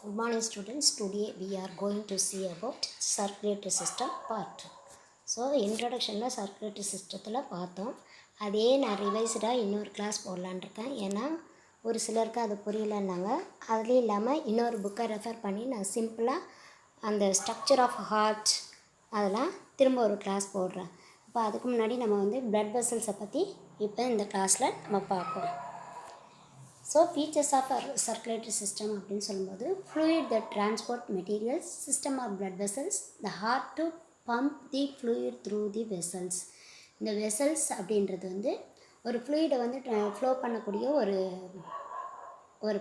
Good morning students. Today we are going to see about circulatory system part 2. So இன்ட்ரடக்ஷனில் circulatory சிஸ்டத்தில் பார்த்தோம். அதே நான் ரிவைஸ்டாக இன்னொரு கிளாஸ் போடலான் இருக்கேன். ஏன்னா ஒரு சிலருக்கு அது புரியலைன்னாங்க. அதுலேயும் இல்லாமல் இன்னொரு புக்கை ரெஃபர் பண்ணி நான் சிம்பிளாக அந்த ஸ்ட்ரக்சர் ஆஃப் ஹார்ட் அதெல்லாம் திரும்ப ஒரு கிளாஸ் போடுறேன். இப்போ அதுக்கு முன்னாடி நம்ம blood vesselsஸை பற்றி இப்போ இந்த கிளாஸில் நம்ம பார்ப்போம். So features of circulatory system அப்படின்னு சொல்லும்போது fluid the transport materials, system of blood vessels, the heart to pump the fluid through the vessels. இந்த வெசல்ஸ் அப்படின்றது ஒரு ஃப்ளூயிடை ஃப்ளோ பண்ணக்கூடிய ஒரு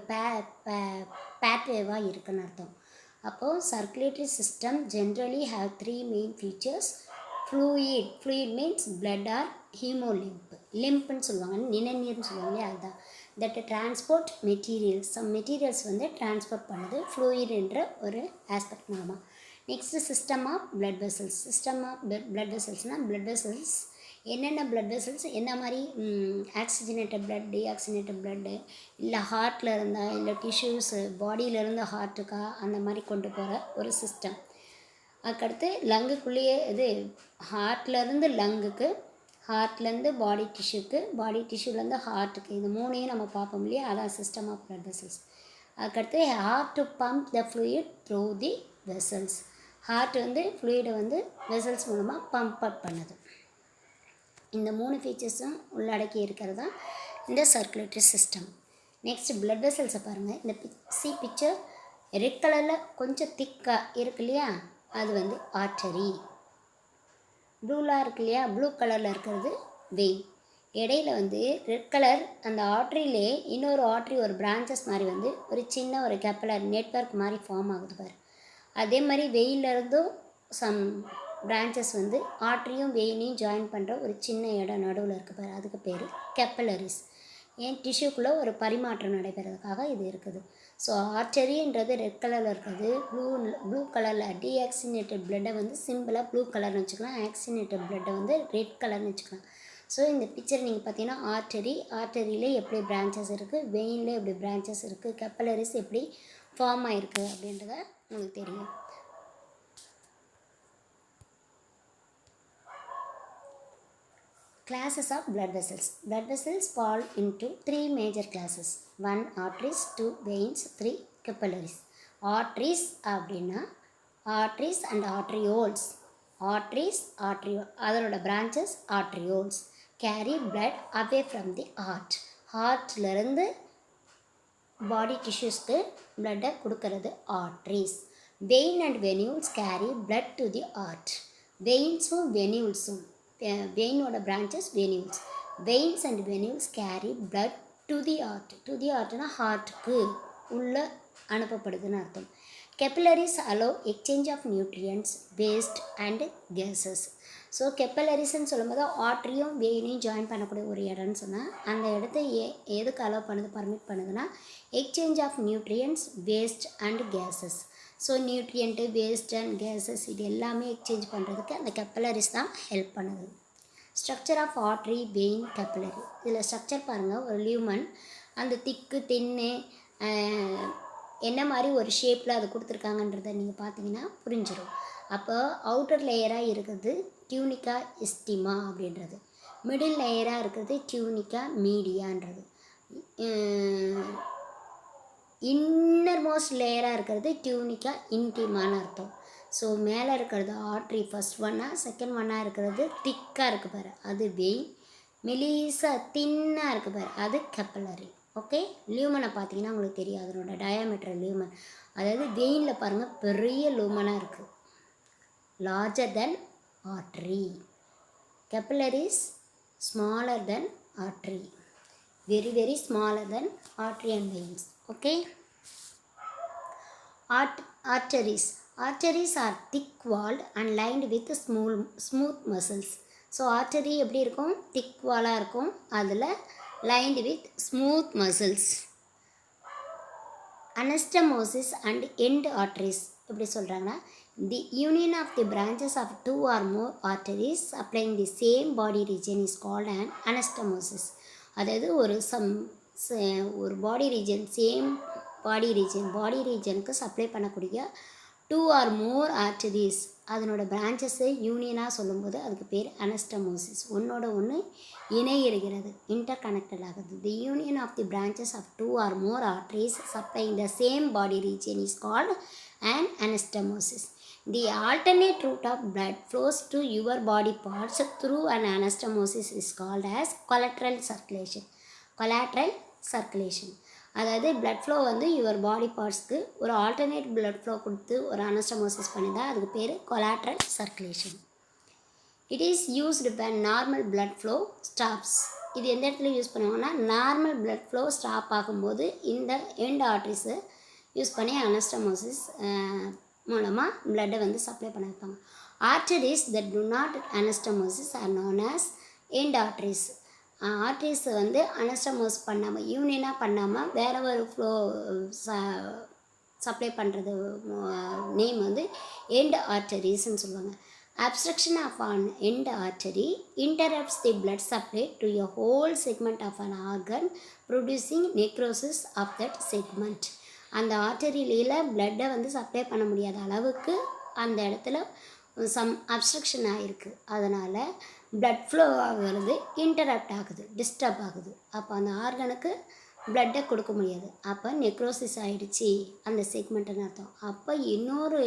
பேத்வேவாக இருக்குன்னு அர்த்தம். அப்போது circulatory system generally have 3 main features. Fluid means blood or hemolymph, லிம்ப்னு சொல்லுவாங்க, நிணநீர்னு சொல்லுவாங்க இல்லையா, அதுதான். That transport materials, some materials transport பண்ணுது ஃப்ளூயிட் என்ற ஒரு ஆஸ்பெக்ட் மூலமாக. Next system of blood vessels. System of blood vesselsனால் blood vessels என்னென்ன blood vessels என்ன மாதிரி ஆக்சிஜனேட்டட் blood, டீஆக்சிஜனேட்டட் blood, இல்லை ஹார்ட்டில் இருந்தால் இல்லை டிஷ்யூஸு பாடியிலேருந்து ஹார்ட்டுக்கா அந்த மாதிரி கொண்டு போகிற ஒரு சிஸ்டம். அதுக்கடுத்து லங்குக்குள்ளேயே ஹார்ட்லேருந்து லங்குக்கு, ஹார்ட்லேருந்து பாடி டிஷ்யூக்கு, பாடி டிஷ்யூலேருந்து ஹார்ட்டுக்கு, இது மூணையும் நம்ம பார்ப்போம் இல்லையா, அதான் சிஸ்டம் ஆஃப் blood vessels. அதுக்கடுத்து heart to pump the fluid through the vessels. Heart ஃப்ளூயிடை வெசல்ஸ் மூலமாக பம்ப் அப் பண்ணுது. இந்த 3 ஃபீச்சர்ஸும் உள்ளடக்கி இருக்கிறது தான் இந்த சர்க்குலேட்டரி சிஸ்டம். நெக்ஸ்ட் blood vesselsஸை பாருங்கள். இந்த பிக்சர் ரெட் கலரில் கொஞ்சம் திக்காக இருக்கு இல்லையா, அது ஆர்டரி. ப்ளூலாக இருக்கு இல்லையா, ப்ளூ கலரில் இருக்கிறது வெயின். இடையில ரெட் கலர் அந்த ஆர்ட்ரிலே இன்னொரு ஆர்ட்ரி, ஒரு பிரான்ச்சஸ் மாதிரி ஒரு சின்ன ஒரு கேப்பலர் நெட்வொர்க் மாதிரி ஃபார்ம் ஆகுது பாரு. அதே மாதிரி வெயிலிருந்தும் சம் பிரான்ச்சஸ் ஆர்ட்ரியும் வெயினையும் ஜாயின் பண்ணுற ஒரு சின்ன இடம் நடுவில் இருக்குது பாரு, அதுக்கு பேர் கேப்பலரிஸ். ஏன் டிஷ்யூக்குள்ளே ஒரு பரிமாற்றம் நடைபெறதுக்காக இது இருக்குது. ஸோ ஆர்டரின்றது ரெட் கலரில் இருக்கிறது. ப்ளூ கலரில் டீஆக்சினேட்டட் பிளட்டை சிம்பிளாக ப்ளூ கலர்னு வச்சுக்கலாம், ஆக்சினேட்டட் பிளட்டை ரெட் கலர்னு வச்சுக்கலாம். ஸோ இந்த பிக்சர் நீங்கள் பார்த்தீங்கன்னா ஆர்டரியில் எப்படி பிரான்ச்சஸ் இருக்குது, வெயினில் எப்படி பிரான்ச்சஸ் இருக்குது, கேப்பலரிஸ் எப்படி ஃபார்ம் ஆகிருக்கு அப்படின்றத உங்களுக்கு தெரியும். Classes of blood vessels. Blood vessels fall into 3 major classes. 1 arteries, 2 veins, 3 capillaries. Arteries அப்படின்னா arteries and arterioles. அதோட branches arterioles carry blood away from the heart. ஹார்ட்லேருந்து பாடி டிஷ்யூஸ்க்கு பிளட்டை கொடுக்கறது arteries. Vein and venules carry blood to the heart. வெயின்ஸும் வெனியூல்ஸும், வெயினோட branches venules. Veins and venules carry blood to the heart. To the ஹார்ட்னா ஹார்ட்டுக்கு உள்ளே அனுப்பப்படுதுன்னு அர்த்தம். Capillaries allow exchange of nutrients, waste and gases. So கெப்பலரிஸ்ன்னு சொல்லும்போது ஆர்ட்ரியும் வெயினையும் ஜாயின் பண்ணக்கூடிய ஒரு இடம்னு சொன்னால், அந்த இடத்த எதுக்கு அலோவ் பண்ணுது, பர்மிட் பண்ணுதுன்னா exchange of nutrients, waste and gases. So nutrient, waste and gases இது எல்லாமே எக்ஸ்சேஞ்ச் பண்ணுறதுக்கு அந்த கெப்பலரிஸ் தான் ஹெல்ப் பண்ணுது. Structure of artery, vein, capillary. இதில் ஸ்ட்ரக்சர் பாருங்கள். ஒரு லியூமன், அந்த திக்கு தின்னு என்ன மாதிரி ஒரு ஷேப்பில் அது கொடுத்துருக்காங்கன்றதை நீங்கள் பார்த்தீங்கன்னா புரிஞ்சிடும். அப்போ அவுட்டர் லேயராக இருக்கிறது டியூனிக்கா எஸ்டிமா அப்படின்றது, மிடில் லேயராக இருக்கிறது டியூனிக்கா மீடியான்றது, இன்னர் மோஸ்ட் லேயராக இருக்கிறது டியூனிக்கா இன்டிமான்னு அர்த்தம். ஸோ மேலே இருக்கிறது ஆர்ட்ரி ஃபஸ்ட் ஒன்னாக, செகண்ட் ஒன்னாக இருக்கிறது திக்காக இருக்குது பாரு, அது வெயின். மெலிசாக தின்னாக இருக்குது பாரு, அது கெப்பலரி. ஓகே, லியூமனை பார்த்தீங்கன்னா உங்களுக்கு தெரியும், அதனோட டயாமீட்டர் லியூமன். அதாவது வெயினில் பாருங்கள் பெரிய லூமனாக இருக்குது, larger than artery. கெப்பலரிஸ் smaller than artery, very very smaller than artery and veins. Okay, arteries are thick walled and lined with smooth muscles. So artery எப்படி இருக்கும், திக் வாலாக இருக்கும், அதில் lined with smooth muscles. Anastomosis and end arteries எப்படி சொல்கிறாங்கன்னா, the union of the branches of 2 or more arteries supplying the same body region is called an anastomosis. அதாவது ஒரு பாடி region, same பாடி ரீஜனுக்கு supply பண்ணக்கூடிய 2 or more arteries அதனோட பிரான்ச்சஸை யூனியனாக சொல்லும்போது அதுக்கு பேர் anastomosis. ஒன்றோட ஒன்று இணைகிறது, இன்டர் கனெக்டட் ஆகுது. The union of the branches of 2 or more arteries supplying the same body region is called an anastomosis. The alternate route of blood flows to your body parts through an anastomosis is called as collateral circulation. அதாவது blood flow வந்து your body பார்ட்ஸ்க்கு ஒரு alternate blood flow கொடுத்து ஒரு anastomosis பண்ணிதான் அதுக்கு பேர் collateral circulation. It is used when normal blood flow stops. இது எந்த இடத்துல யூஸ் பண்ணுவாங்கன்னா நார்மல் blood flow ஸ்டாப் ஆகும்போது இந்த எண்ட் ஆர்ட்ரிஸை யூஸ் பண்ணி அனஸ்டமோசிஸ் மூலமாக பிளட்டை வந்து சப்ளை பண்ண வைப்பாங்க. Arteries that do not anastomosis are known as end arteries. ஆர்டரிஸை வந்து அனஸ்டமோஸ் பண்ணாமல் யூனியனாக பண்ணாமல் வேறு ஒரு ஃப்ளோ சப்ளை பண்ணுறது நேம் வந்து எண்ட் ஆர்டரிஸ்ன்னு சொல்லுவாங்க. Obstruction of an end artery interrupts the blood supply to a whole segment of an organ, producing necrosis of that segment. அந்த ஆர்டரியில் பிளட்டை வந்து சப்ளை பண்ண முடியாத அளவுக்கு அந்த இடத்துல சம் அப்ஸ்ட்ரக்ஷன் ஆகிருக்கு. அதனால் blood flow ஆகிறது இன்டரப்ட் ஆகுது, டிஸ்டர்ப் ஆகுது. அப்போ அந்த ஆர்கனுக்கு பிளட்டை கொடுக்க முடியாது. அப்போ நெக்ரோசிஸ் ஆகிடுச்சி அந்த செக்மெண்ட்டுன்னு அர்த்தம். அப்போ இன்னொரு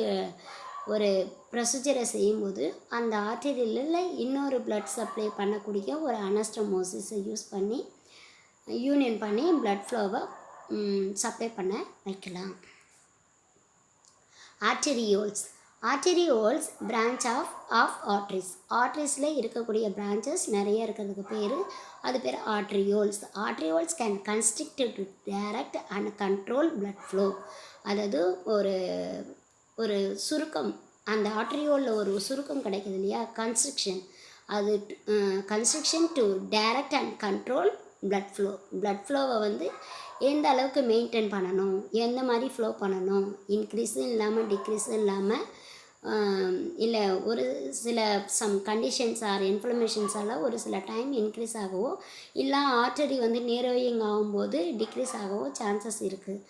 ஒரு ப்ரொசீஜரை செய்யும்போது அந்த ஆர்டரியில் இன்னொரு பிளட் சப்ளை பண்ணக்கூடிய ஒரு அனஸ்டமோசிஸை யூஸ் பண்ணி யூனியன் பண்ணி பிளட் ஃப்ளோவை சப்ளை பண்ண வைக்கலாம். ஆர்டரியோல்ஸ் பிரான்ச் ஆஃப் ஆர்ட்ரிஸில் இருக்கக்கூடிய பிரான்ச்சஸ் நிறைய இருக்கிறதுக்கு பேர் அது பேர் arterioles can constrict to direct and control blood flow. அதாவது ஒரு சுருக்கம் அந்த ஆர்ட்ரியோலில் ஒரு சுருக்கம் கிடைக்குது இல்லையா, constriction to direct and control blood ஃப்ளோவை வந்து எந்த அளவுக்கு மெயின்டைன் பண்ணணும், எந்த மாதிரி ஃப்ளோ பண்ணணும், இன்க்ரீஸும் இல்லாமல் டிக்ரீஸும் இல்லாமல் இல்லை ஒரு சில சம் கண்டிஷன்ஸ் ஆர் இன்ஃப்ளமேஷன்ஸால் ஒரு சில டைம் இன்க்ரீஸ் ஆகவோ இல்லை ஆர்டரி வந்து நேரோயிங் ஆகும்போது டிக்ரீஸ் ஆகவோ சான்சஸ் இருக்குது.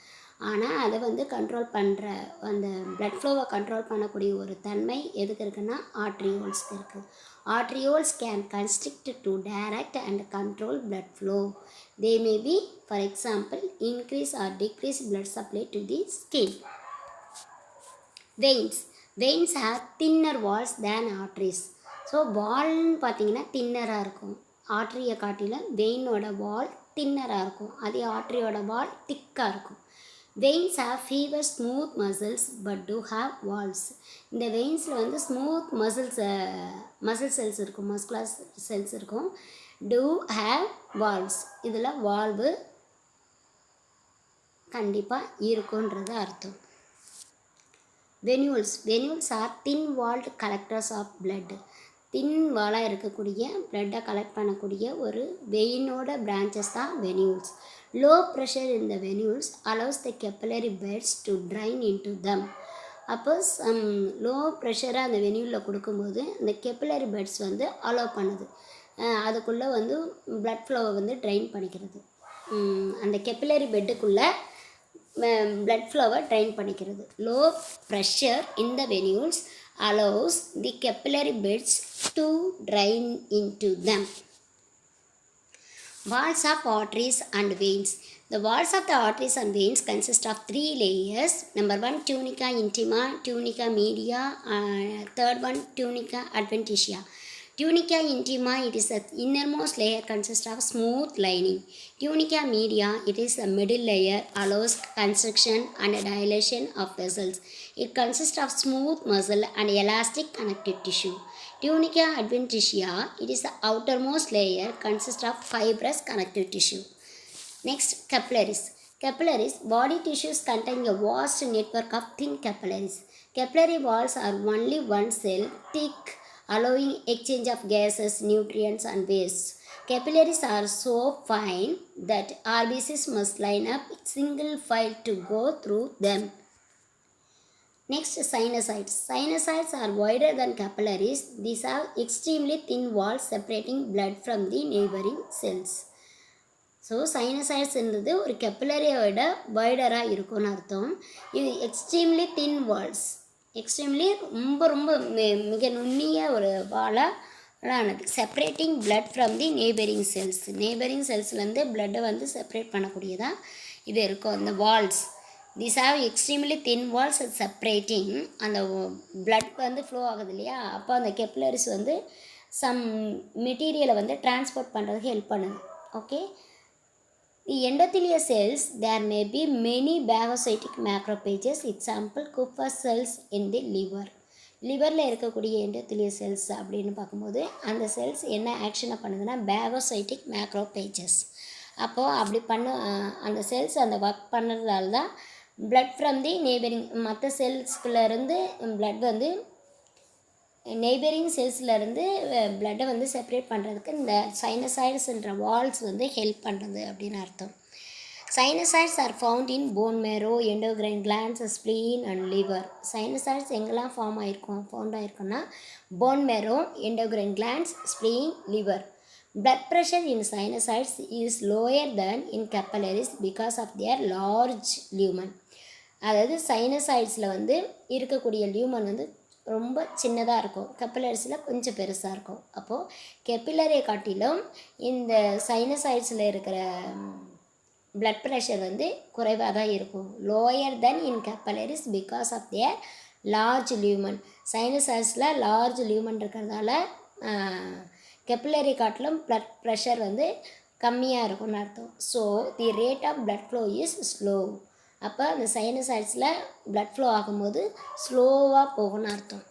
ஆனால் அதை வந்து கண்ட்ரோல் பண்ணுற அந்த பிளட் ஃப்ளோவை கண்ட்ரோல் பண்ணக்கூடிய ஒரு தன்மை எதுக்கு இருக்குன்னா ஆர்ட்ரியோல்ஸ்க்கு இருக்குது. Arterioles can constrict to direct and control blood flow. They may be, for example, increase or decrease blood supply to the skin. Veins have thinner walls than arteries. So வால்னு பார்த்தீங்கன்னா தின்னராக இருக்கும். ஆர்ட்ரியை காட்டிலும் வெயினோட வால் தின்னராக இருக்கும், அதே ஆர்ட்ரியோட வால் திக்காக இருக்கும். Veins have fewer smooth muscles but do have walls. இந்த வெயின்ஸில் வந்து ஸ்மூத் மசில் செல்ஸ் இருக்கும், மஸ்குலர் செல்ஸ் இருக்கும். do have walls, இதில் வால்வு கண்டிப்பாக இருக்குன்றது அர்த்தம். venules are thin walled collectors of blood. தின் வாலாக இருக்கக்கூடிய பிளட்டை கலெக்ட் பண்ணக்கூடிய ஒரு வெயினோட பிரான்ச்சஸ் தான் வெனியூல்ஸ். Low pressure in the venules allows the capillary beds to drain into them. அப்போ லோ ப்ரெஷராக அந்த வெனியூலில் கொடுக்கும்போது அந்த கெப்பிலரி பெட்ஸ் வந்து அலோவ் பண்ணுது, அதுக்குள்ளே வந்து பிளட் ஃப்ளோவை வந்து ட்ரைன் பண்ணிக்கிறது. அந்த கெப்பிலரி பெட்டுக்குள்ளே பிளட் ஃப்ளோவை ட்ரைன் பண்ணிக்கிறது. Low pressure in the venules allows the capillary beds to drain into them. Walls of arteries and veins. The walls of the arteries and veins consist of 3 layers. Number 1, tunica intima, tunica media, third one, tunica adventitia. Tunica intima, it is the innermost layer, consists of smooth lining. Tunica media, it is the middle layer, allows constriction and dilation of vessels. It consists of smooth muscle and elastic connective tissue. Tunica adventitia, it is the outermost layer, consists of fibrous connective tissue. Next, capillaries. Capillaries, body tissues contain a vast network of thin capillaries. Capillary walls are only one cell thick, allowing exchange of gases, nutrients and waste. Capillaries are so fine that RBCs must line up single file to go through them. Next, sinusoids. Sinusoids are wider than capillaries. These have extremely thin walls separating blood from the neighboring cells. So சைனசாய்ட்ஸ்ன்றது ஒரு கெப்பிலரியை விட வைடராக இருக்கும்னு அர்த்தம். இது extremely thin Waals, extremely ரொம்ப ரொம்ப மிக நுண்ணிய ஒரு வாலானது. Separating blood from the neighbouring cells, neighbouring செல்ஸ்லேருந்து பிளட்டை வந்து செப்பரேட் பண்ணக்கூடியதாக இது இருக்கும். இந்த walls these have extremely thin walls separating, அந்த பிளட் வந்து ஃப்ளோ ஆகுது இல்லையா, அப்போ அந்த கெப்பிலரிஸ் வந்து சம் மெட்டீரியலை வந்து டிரான்ஸ்போர்ட் பண்ணுறதுக்கு ஹெல்ப் பண்ணுது. Okay. The endothelial cells, there may be many phagocytic macrophages. Example, Kupffer cells in the liver. லிவரில் இருக்கக்கூடிய எண்டோத்திலியல் செல்ஸ் அப்படின்னு பார்க்கும்போது அந்த செல்ஸ் என்ன ஆக்ஷனை பண்ணுதுன்னா பேகோசைட்டிக் மேக்ரோபேஜஸ். அப்போது அப்படி அந்த செல்ஸ் அந்த ஒர்க் பண்ணுறதால தான் பிளட் ஃப்ரம் தி நெய்பரிங் மற்ற செல்ஸ்குள்ளேருந்து பிளட் வந்து நெய்பரிங் செல்ஸ்லேருந்து பிளட்டை வந்து செப்பரேட் பண்ணுறதுக்கு இந்த சைனசாய்ட்ஸ்ன்ற வால்ஸ் வந்து ஹெல்ப் பண்ணுறது அப்படின்னு அர்த்தம். Sinusoids are found in bone marrow, endocrine glands, spleen and liver. Sinusoids எங்கெல்லாம் ஃபவுண்ட் ஆகிருக்குன்னா bone marrow, endocrine glands, spleen, liver. Blood pressure in sinusoids is lower than in capillaries because of their large lumen. அதாவது சைனசாய்ட்ஸில் வந்து இருக்கக்கூடிய லியூமன் வந்து ரொம்ப சின்னதாக இருக்கும், கெப்பிலரிஸில் கொஞ்சம் பெருசாக இருக்கும். அப்போது கெப்பிலரியை காட்டிலும் இந்த சைனசாய்ட்ஸில் இருக்கிற பிளட் ப்ரெஷர் வந்து குறைவாக தான் இருக்கும். Lower than in capillaries because of their large lumen. சைனசாய்ட்ஸில் லார்ஜ் லியூமன் இருக்கிறதால கெப்பிலரி காட்டிலும் பிளட் ப்ரெஷர் வந்து கம்மியாக இருக்கும்னு அர்த்தம். So the rate of blood flow is slow. அப்போ அந்த சைனசாய்ட்ஸில் பிளட் ஃப்ளோ ஆகும்போது ஸ்லோவாக போகும்னு அர்த்தம்.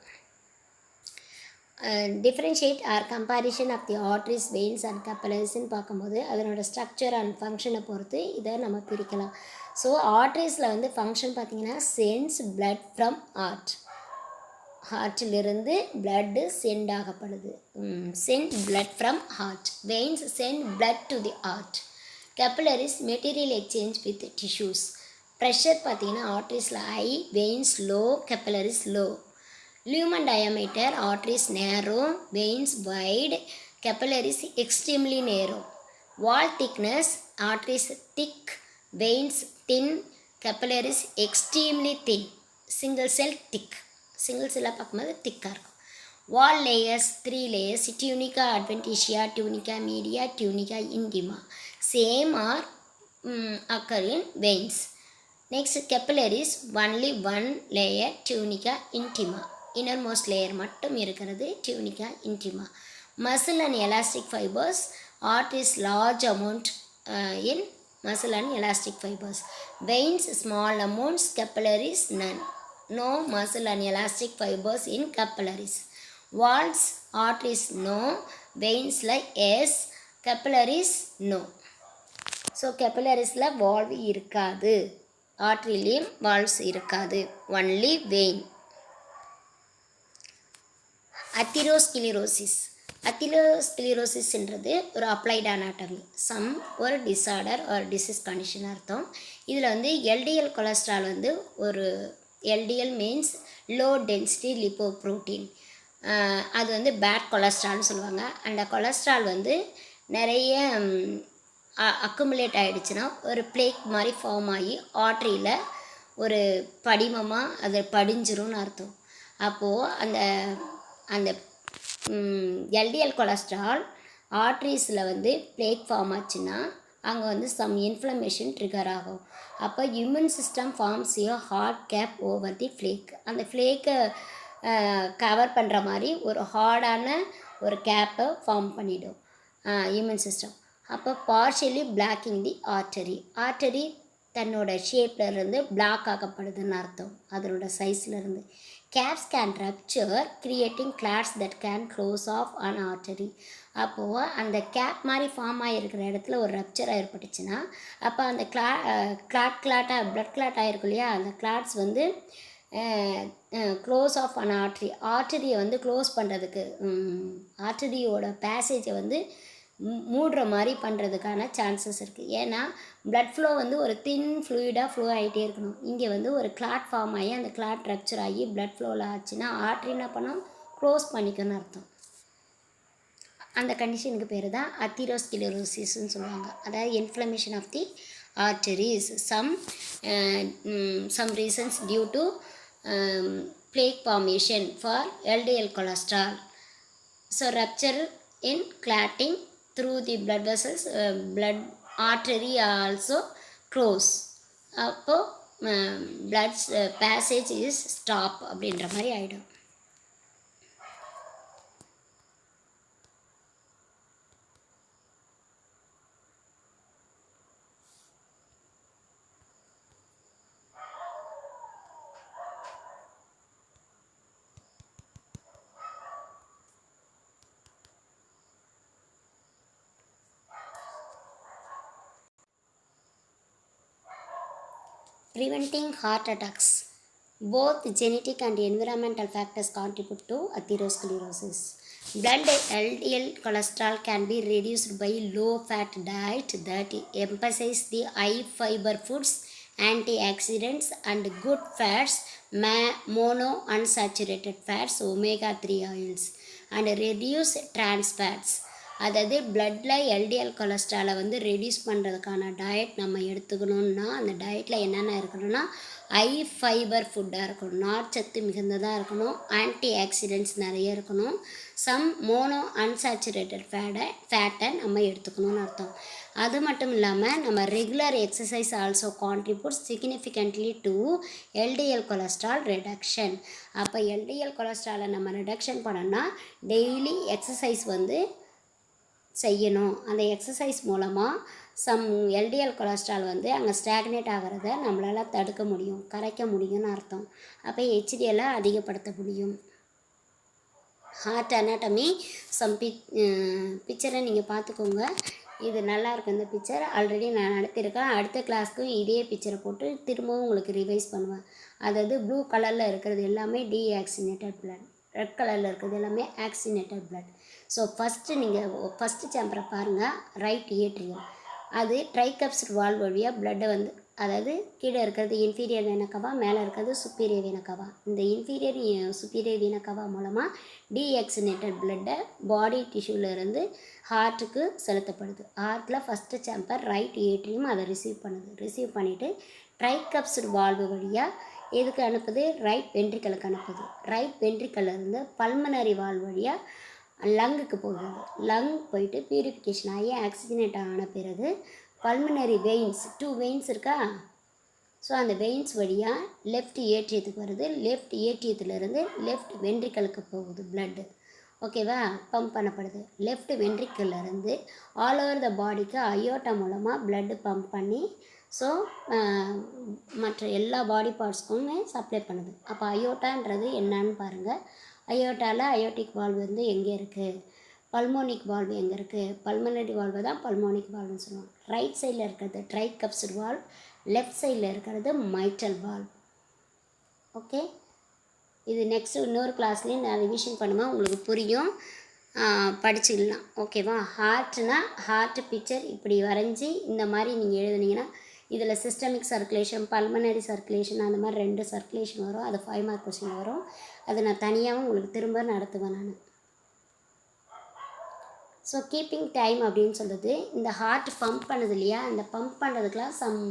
Differentiate or comparison of the arteries, veins and கெப்பிலரிஸ்ன்னு பார்க்கும்போது அதனோட ஸ்ட்ரக்சர் அண்ட் ஃபங்க்ஷனை பொறுத்து இதை நம்ம பிரிக்கலாம். ஸோ ஆர்ட்ரிஸில் வந்து ஃபங்க்ஷன் பார்த்திங்கன்னா சென்ஸ் பிளட் ஃப்ரம் ஹார்ட்டிலிருந்து பிளட்டு சென்ட் ஆகப்படுது. Send blood from heart. Veins send blood to the heart. Capillaries material exchange with tissues. Pressure பார்த்திங்கன்னா ஆர்ட்ரிஸில் high, veins low, capillaries low. Lumen diameter, arteries narrow, veins wide, capillaries extremely narrow. Wall thickness, arteries thick, veins thin, capillaries extremely thin. Single cell thick. Single cell பார்க்கும்போது திக்காக இருக்கும். Wall layers, 3 layers, tunica adventitia, tunica media, tunica intima. Same are occur in veins. Next, capillaries, only one layer, tunica intima. Innermost layer மட்டும் இருக்கிறது tunica intima. Muscle and elastic fibers. Arteries large amount in muscle and elastic fibers. Veins small amounts, capillaries none. No muscle and elastic fibers in capillaries. Valves, arteries no, veins like yes, capillaries no. So கேப்பிலரிஸில் valve இருக்காது, ஆர்ட்ரிலையும் valves இருக்காது, only vein. Atherosclerosis. அத்திரோஸ்கிலிரோசிஸ்ன்றது ஒரு applied anatomy. ஒரு disorder ஒரு disease condition அர்த்தம். இதில் வந்து எல்டிஎல் கொலஸ்ட்ரால் வந்து ஒரு LDL means low density lipoprotein. அது வந்து பேட் கொலஸ்ட்ரால்னு சொல்லுவாங்க. அந்த கொலஸ்ட்ரால் வந்து நிறைய அக்குமுலேட் ஆகிடுச்சுன்னா ஒரு பிளேக் மாதிரி ஃபார்ம் ஆகி ஆர்ட்ரியில் ஒரு படிமமாக அது படிஞ்சிரும்னு அர்த்தம். அப்போது அந்த எல்டிஎல் கொலஸ்ட்ரால் ஆர்ட்ரிஸில் வந்து பிளேக் ஃபார்ம் ஆச்சுன்னா அங்கே வந்து சம் இன்ஃப்ளமேஷன் ட்ரிகர் ஆகும். அப்போ immune system forms a hard cap over the plaque. அந்த ஃப்ளேக்கை கவர் பண்ணுற மாதிரி ஒரு ஹார்டான ஒரு கேப்பை ஃபார்ம் பண்ணிவிடும் இம்யூன் சிஸ்டம். அப்போ பார்ஷியலி பிளாக்கிங் தி ஆர்டரி தன்னோட ஷேப்லேருந்து பிளாக் ஆகப்படுதுன்னு அர்த்தம், அதனோட சைஸ்லேருந்து. Caps can rupture, creating clots that can close off an artery. அப்போது அந்த கேப் மாதிரி ஃபார்ம் ஆகிருக்கிற இடத்துல ஒரு ரப்சர் ஏற்பட்டுச்சுன்னா அப்போ அந்த கிளாட்டாக பிளட் கிளாட் ஆகிருக்கும் இல்லையா, அந்த கிளாட்ஸ் வந்து க்ளோஸ் ஆஃப் அன் ஆர்டரியை வந்து க்ளோஸ் பண்ணுறதுக்கு, ஆர்டரியோட பேசேஜை வந்து மூடுற மாதிரி பண்ணுறதுக்கான சான்சஸ் இருக்குது. ஏன்னா பிளட் ஃப்ளோ வந்து ஒரு தின் ஃப்ளூயிடாக ஃப்ளோ ஆகிட்டே இருக்கணும். இங்கே வந்து ஒரு கிளாட் ஃபார்ம் ஆகி அந்த கிளாட் ரப்சர் ஆகி பிளட் ஃப்ளோவில் ஆச்சுன்னா ஆர்ட்ரி என்ன பண்ணோம், க்ளோஸ் பண்ணிக்கணும்னு அர்த்தம். அந்த கண்டிஷனுக்கு பேர் தான் அத்திரோஸ்கிலரோசிஸ்ன்னு சொல்லுவாங்க. அதாவது inflammation of the arteries, some reasons due to plaque formation for LDL cholesterol. So rupture in clotting through the blood vessels, blood artery also close. அப்போ blood passage is stop அப்படின்ற மாதிரி ஆகிடும். Preventing heart attacks. Both genetic and environmental factors contribute to atherosclerosis. Blood LDL cholesterol can be reduced by low-fat diet that emphasizes the high fiber foods, antioxidants, and good fats, monounsaturated fats, omega-3 oils, and reduce trans fats. அதாவது பிளட்டில் LDL கொலஸ்ட்ராலை வந்து reduce பண்ணுறதுக்கான diet நம்ம எடுத்துக்கணுன்னா அந்த டயட்டில் என்னென்ன இருக்கணும்னா high fibre ஃபுட்டாக இருக்கணும், நார்ச்சத்து மிகுந்ததாக இருக்கணும், ஆன்டி ஆக்சிடென்ட்ஸ் நிறைய இருக்கணும், சம் மோனோ அன்சாச்சுரேட்டட் ஃபேட்டை நம்ம எடுத்துக்கணும்னு அர்த்தம். அது மட்டும் இல்லாமல் நம்ம regular exercise also contribute significantly to LDL cholesterol reduction. அப்போ எல்டிஎல் கொலஸ்ட்ராலை நம்ம ரெடக்ஷன் பண்ணோன்னா டெய்லி எக்ஸசைஸ் வந்து செய்யணும். அந்த எக்ஸசைஸ் மூலமாக சம் எல்டிஎல் கொலஸ்ட்ரால் வந்து அங்கே ஸ்டாக்னேட் ஆகிறத நம்மளால் தடுக்க முடியும், கரைக்க முடியும்னு அர்த்தம். அப்போ ஹெச்டிஎல்லை அதிகப்படுத்த முடியும். ஹார்ட் அனாட்டமி சம் பிக்சரை நீங்கள் பார்த்துக்கோங்க. இது நல்லாயிருக்கும். இந்த பிக்சர் ஆல்ரெடி நான் நடத்தியிருக்கேன். அடுத்த கிளாஸ்க்கும் இதே பிக்சரை போட்டு திரும்பவும் உங்களுக்கு ரிவைஸ் பண்ணுவேன். அதாவது ப்ளூ கலரில் இருக்கிறது எல்லாமே டீஆக்சினேட்டட் பிளட், ரெட் கலரில் இருக்கிறது எல்லாமே ஆக்சினேட்டட் பிளட். ஸோ ஃபஸ்ட்டு சாம்பரை பாருங்கள், ரைட் ஏட்ரியம். அது ட்ரைகப்ஸ்ட் வால்வ் வழியாக பிளட்டை வந்து, அதாவது கீழே இருக்கிறது இன்ஃபீரியர் வேனக்கவா, மேலே இருக்கிறது சுப்பீரியர் வேனக்கவா. இந்த இன்ஃபீரியர் சுப்பீரியர் வேனக்கவா மூலமாக டீஆக்சினேட்டட் பிளட்டை பாடி டிஷ்யூலேருந்து ஹார்ட்டுக்கு செலுத்தப்படுது. ஹார்ட்டில் ஃபஸ்ட்டு சாம்பர் ரைட் ஏட்ரியம் அதை ரிசீவ் பண்ணிவிட்டு ட்ரைகப்ஸ்ட் வால்வு வழியாக எதுக்கு அனுப்புது? ரைட் வென்ட்ரிக்கலுக்கு அனுப்புது. ரைட் வென்ட்ரிக்கல்லேருந்து பல்மனரி வால்வு வழியாக லங்குக்கு போகுது. லங் போயிட்டு பியூரிஃபிகேஷன் ஆகி ஆக்சிஜனேட் ஆன பிறகு பல்மனரி வெயின்ஸ், 2 வெயின்ஸ் இருக்கா, ஸோ அந்த வெயின்ஸ் வழியாக லெஃப்ட் ஏட்ரியத்துக்கு வருது. லெஃப்ட் ஏட்ரியத்துலேருந்து லெஃப்ட் வென்ட்ரிக்கலுக்கு போகுது பிளட்டு. ஓகேவா? பம்ப் பண்ணப்படுது. லெஃப்ட் வென்ட்ரிக்கல்லேருந்து ஆல் ஓவர் த பாடிக்கு அயோட்டா மூலமாக பிளட்டு பம்ப் பண்ணி ஸோ மற்ற எல்லா பாடி பார்ட்ஸ்க்குமே சப்ளை பண்ணுது. அப்போ அயோட்டான்றது என்னன்னு பாருங்கள். அயோட்டாவில் அயோட்டிக் வால்வு வந்து எங்கே இருக்குது, பல்மோனிக் வால்வு எங்கே இருக்குது, பல்மனரி வால்வு தான் பல்மோனிக் வால்வுன்னு சொல்லுவாங்க. ரைட் சைடில் இருக்கிறது ட்ரைகப்ஸ்ட் வால்வ், லெஃப்ட் சைடில் இருக்கிறது மைட்ரல் வால்வ். ஓகே, இது நெக்ஸ்ட்டு இன்னொரு கிளாஸ்லேயும் நான் ரிவிஷன் பண்ணுவேன், உங்களுக்கு புரியும், படிச்சுக்கலாம். ஓகேவா? ஹார்ட் பிக்சர் இப்படி வரைஞ்சி இந்த மாதிரி நீங்கள் எழுதுனீங்கன்னா இதில் சிஸ்டமிக் சர்க்குலேஷன், பல்மனரி சர்க்குலேஷன், அந்த மாதிரி 2 சர்க்குலேஷன் வரும். அது 5 மார்க் கொஸ்டின் வரும். அதை நான் தனியாகவும் உங்களுக்கு திரும்ப நடத்துவேன் நான். ஸோ கீப்பிங் டைம் அப்படின்னு சொல்கிறது, இந்த ஹார்ட் பம்ப் பண்ணது இல்லையா, அந்த பம்ப் பண்ணுறதுக்கெலாம்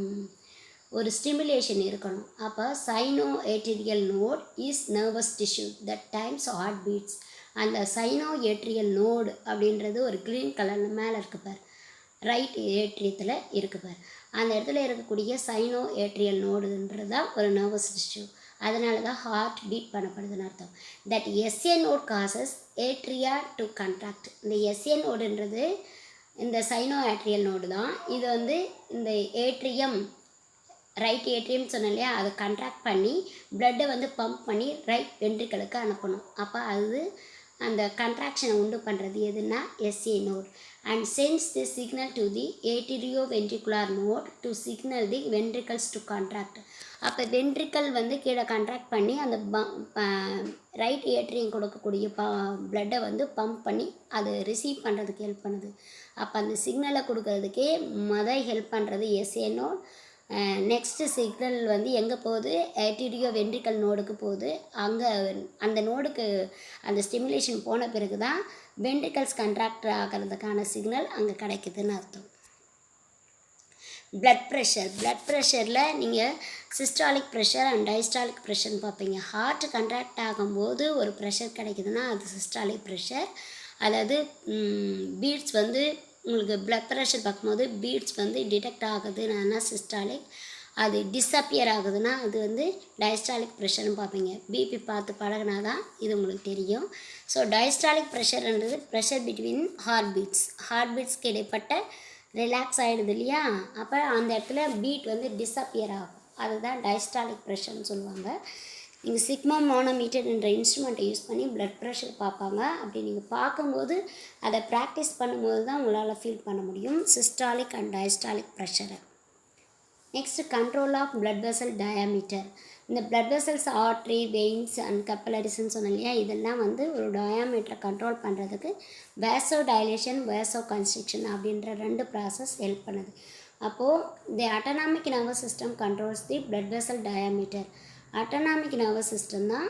ஒரு ஸ்டிமுலேஷன் இருக்கணும். அப்போ sino atrial node is nervous tissue that times heart beats. அந்த சைனோ ஏட்ரியல் நோடு அப்படின்றது ஒரு க்ரீன் கலரில் மேலே இருக்கு பார், ரைட் ஏட்ரியத்தில் இருக்கு பார், அந்த இடத்துல இருக்கக்கூடிய சைனோ ஏட்ரியல் நோடுன்றது தான் ஒரு நர்வஸ் டிஷ்யூ. அதனால தான் ஹார்ட் பீட் பண்ணப்படுதுன்னு அர்த்தம். That SA node causes atria to contract. இந்த எஸ்ஏ நோடுன்றது இந்த சைனோ ஏட்ரியல் நோடு தான். இது வந்து இந்த ஏட்ரியம், ரைட் ஏட்ரியம் சொன்னேன் இல்லையா, அதை கண்ட்ராக்ட் பண்ணி பிளட்டை வந்து பம்ப் பண்ணி ரைட் வென்ட்ரிக்கலுக்கு அனுப்பணும். அப்போ அது அந்த கண்ட்ராக்ஷனை உண்டு பண்ணுறது எதுனா SA node. And sends the signal to the atrio ventricular node to signal the ventricles to contract. அப்போ வென்ட்ரிக்கல் வந்து கீழே கான்ட்ராக்ட் பண்ணி அந்த ரைட் ஏட்ரியம் கொடுக்கக்கூடிய பிளட்டை வந்து பம்ப் பண்ணி அதை ரிசீவ் பண்ணுறதுக்கு ஹெல்ப் பண்ணுது. அப்போ அந்த சிக்னலை கொடுக்கறதுக்கே ஹெல்ப் பண்ணுறது எஸ்ஏ நோட். நெக்ஸ்ட்டு சிக்னல் வந்து எங்கே போகுது, ஏடிடியோ வென்ட்ரிக்கல் நோடுக்கு போகுது. அங்கே அந்த நோடுக்கு அந்த ஸ்டிமுலேஷன் போன பிறகு தான் வென்ட்ரிக்கல்ஸ் கண்ட்ராக்ட் ஆகிறதுக்கான சிக்னல் அங்கே கிடைக்குதுன்னு அர்த்தம். பிளட் ப்ரெஷரில் நீங்கள் சிஸ்டாலிக் ப்ரெஷர் அண்ட் டைஸ்டாலிக் ப்ரெஷர்னு பார்ப்பீங்க. ஹார்ட் கண்ட்ராக்ட் ஆகும்போது ஒரு ப்ரெஷர் கிடைக்குதுன்னா அது சிஸ்டாலிக் ப்ரெஷர். அதாவது பீட்ஸ் வந்து உங்களுக்கு பிளட் ப்ரெஷர் பார்க்கும்போது பீட்ஸ் வந்து டிடெக்ட் ஆகுதுன்னா சிஸ்டாலிக், அது டிஸப்பியர் ஆகுதுன்னா அது வந்து டைஸ்டாலிக் ப்ரெஷர்னு பார்ப்பீங்க. பிபி பார்த்து பழகினா தான் இது உங்களுக்கு தெரியும். ஸோ டைஸ்டாலிக் ப்ரெஷர்ன்றது ப்ரெஷர் பிட்வீன் ஹார்ட் பீட்ஸ்க்கு இடைப்பட்ட ரிலாக்ஸ் ஆகிடுது இல்லையா, அப்போ அந்த இடத்துல பீட் வந்து டிஸப்பியர் ஆகும். அதுதான் டைஸ்டாலிக் ப்ரெஷர்னு சொல்லுவாங்க. நீங்கள் சிக்மா மோனோமீட்டர் என்ற இன்ஸ்ட்ருமெண்ட்டை யூஸ் பண்ணி பிளட் ப்ரெஷர் பார்ப்பாங்க. அப்படி நீங்கள் பார்க்கும்போது அதை ப்ராக்டிஸ் பண்ணும்போது தான் உங்களால் ஃபீல் பண்ண முடியும் சிஸ்டாலிக் அண்ட் டைஸ்டாலிக் ப்ரெஷரை. Next control of blood vessel diameter. இந்த blood vessels artery, veins and கப்பலரிஸ்ன்னு சொன்னோம் இல்லையா, இதெல்லாம் வந்து ஒரு டயாமீட்டரை கண்ட்ரோல் பண்ணுறதுக்கு வேசோ டைலேஷன், வேசோ கன்ஸ்ட்ரிக்ஷன் அப்படின்ற 2 ப்ராசஸ் ஹெல்ப் பண்ணுது. அப்போது the autonomic nervous system controls the blood vessel diameter. Autonomic nervous system தான்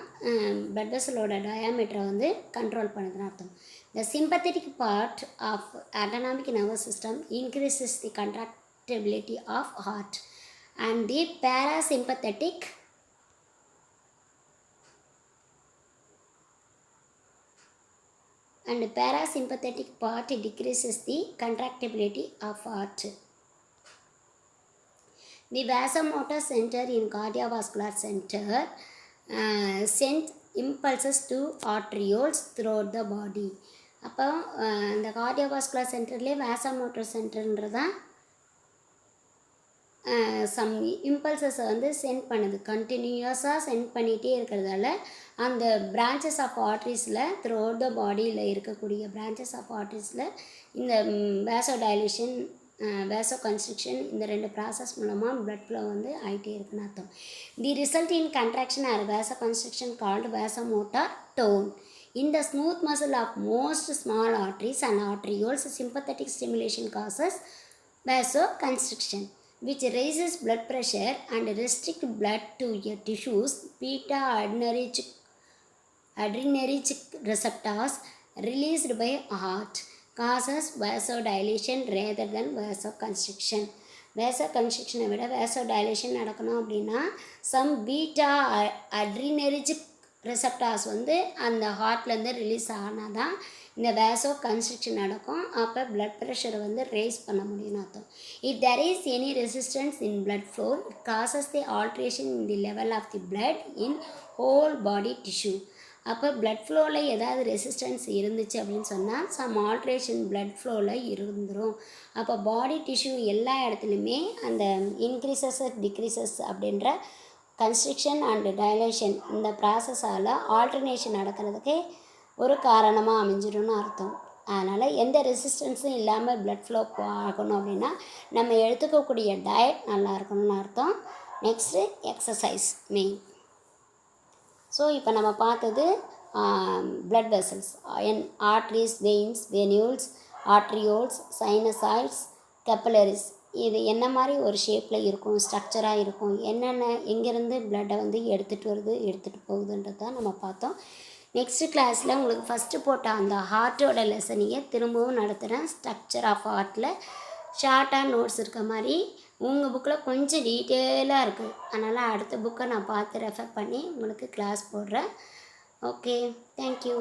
பிளட் வெசலோட டயாமீட்டரை வந்து கண்ட்ரோல் பண்ணுதுன்னு அர்த்தம். The sympathetic part of autonomic nervous system increases the contractility of heart and the parasympathetic part decreases the contractibility of heart. The vasomotor center in cardiovascular center sends impulses to arterioles throughout the body. அப்போ இந்த cardiovascular சென்டர்லேயே வேசோமோட்டர் சென்டர்ன்றதான் some இம்பல்சஸை வந்து send பண்ணுது. கண்டினியூஸாக send பண்ணிகிட்டே இருக்கிறதால அந்த branches of ஆர்ட்ரிஸில் throughout the பாடியில் இருக்கக்கூடிய பிரான்ச்சஸ் ஆஃப் ஆர்ட்ரிஸில் இந்த வேசோ டைலேஷன், வேசோ கன்ஸ்ட்ரிக்ஷன் இந்த 2 ப்ராசஸ் மூலமாக பிளட் ஃப்ளோ வந்து ஆகிட்டே இருக்குன்னு அர்த்தம். The result in contraction or vasoconstriction called vasomotor tone. In the smooth muscle of most small arteries and arterioles, sympathetic stimulation causes vasoconstriction, which raises blood pressure and restrict blood to your tissues. Beta adrenergic receptors released by heart causes vasodilation rather than vasoconstriction. வேசோகன்ஸ்ட்ரிக்ஷனை விட வேசோடைலேஷன் நடக்கணும் அப்படின்னா some beta adrenergic receptors வந்து அந்த ஹார்ட்லேருந்து release ஆனால் தான் இந்த வேசோ constriction நடக்கும். அப்போ பிளட் ப்ரெஷரை வந்து ரேஸ் பண்ண முடியும்னு அர்த்தம். If there is any resistance in blood flow, it causes the alteration in the level of the blood in whole body tissue. அப்போ பிளட் ஃப்ளோவில் ஏதாவது ரெசிஸ்டன்ஸ் இருந்துச்சு அப்படின்னு சொன்னால் சம் ஆல்ட்ரேஷன் பிளட் ஃப்ளோவில் இருந்துடும். அப்போ பாடி டிஷ்யூ எல்லா இடத்துலையுமே அந்த இன்க்ரீசஸ் டிக்ரீசஸ் அப்படின்ற கன்ஸ்ட்ரிக்ஷன் அண்டு டைலேஷன் இந்த ப்ராசஸால் ஆல்டர்னேஷன் நடக்கிறதுக்கு ஒரு காரணமாக அமைஞ்சிடும்னு அர்த்தம். அதனால் எந்த ரெசிஸ்டன்ஸும் இல்லாமல் பிளட் ஃப்ளோ ஆகணும் அப்படின்னா நம்ம எடுத்துக்கக்கூடிய டயட் நல்லா இருக்கணும்னு அர்த்தம். Next exercise main. ஸோ இப்போ நம்ம பார்த்தது பிளட் வெசல்ஸ், ஆர்ட்ரிஸ், வெயின்ஸ், வெனியூல்ஸ், ஆர்ட்ரியோல்ஸ், சைனசாய்ட்ஸ், கப்பலரிஸ். இது என்ன மாதிரி ஒரு ஷேப்பில் இருக்கும், ஸ்ட்ரக்சராக இருக்கும், என்னென்ன எங்கேருந்து பிளட்டை வந்து எடுத்துகிட்டு வருது எடுத்துகிட்டு போகுதுன்றது தான் நம்ம பார்த்தோம். நெக்ஸ்ட்டு கிளாஸில் உங்களுக்கு ஃபஸ்ட்டு போட்ட அந்த ஹார்ட்டோட லெசனையே திரும்பவும் நடத்துகிறேன். ஸ்ட்ரக்சர் ஆஃப் ஹார்ட்டில் ஷார்ட்டாக நோட்ஸ் இருக்க மாதிரி உங்கள் புக்கில் கொஞ்சம் டீட்டெயிலாக இருக்குது. அதனால் அடுத்த புக்கை நான் பார்த்து ரெஃபர் பண்ணி உங்களுக்கு கிளாஸ் போடுறேன். Okay, thank you.